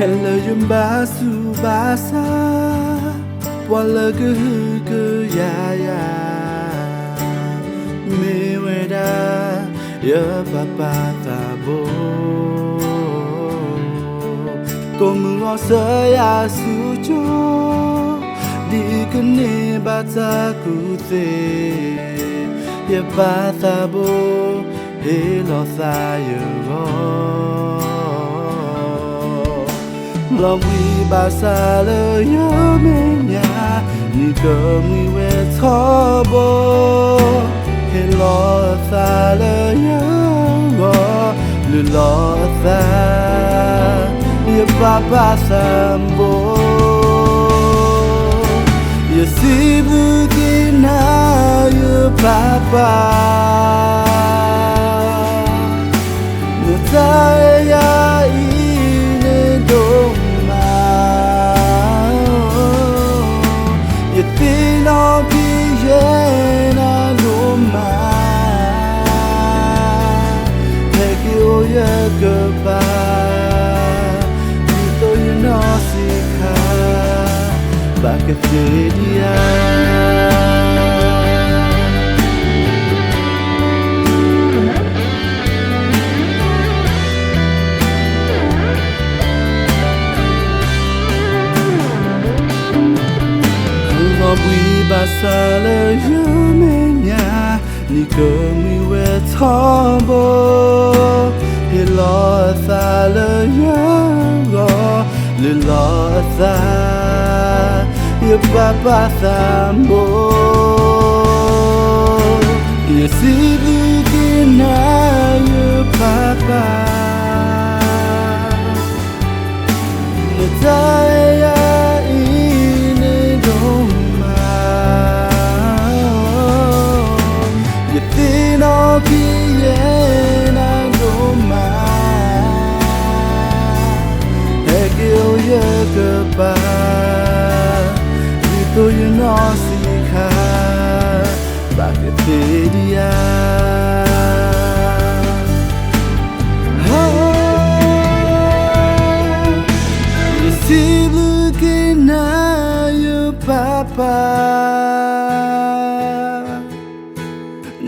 Hello yumbasu basa wala gu ya ya me weda ya papa tabo komu osa ya sujo di kene bata kute ya patabo hello sayo lòng vi ba sa le yo me nya ni ko mi we tho bo he lo sa le yo bo lu lo sa ye ba ba sam bo ye si bu ki na ye ba ba no ta ya Back dia Kalau bui basala yo menya ni kami we tombo Hello sala yo Lilo sa Ye papa sambo Ye sibu kina ye papa Ye taya ine doma Ye tino kiye na doma Hekyo ye kepa Itu you know sika Bakit dia Sibu kina you papa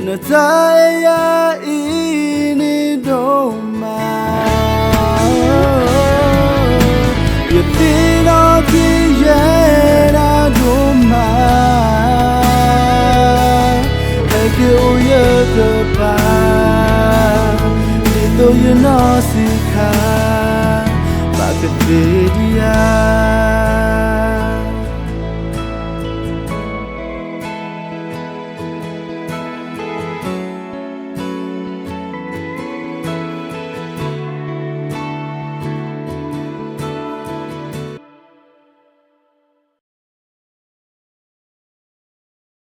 Nataya ini doma You tino kiyena doma Eke uye kepa Itu you know sika Bakit dia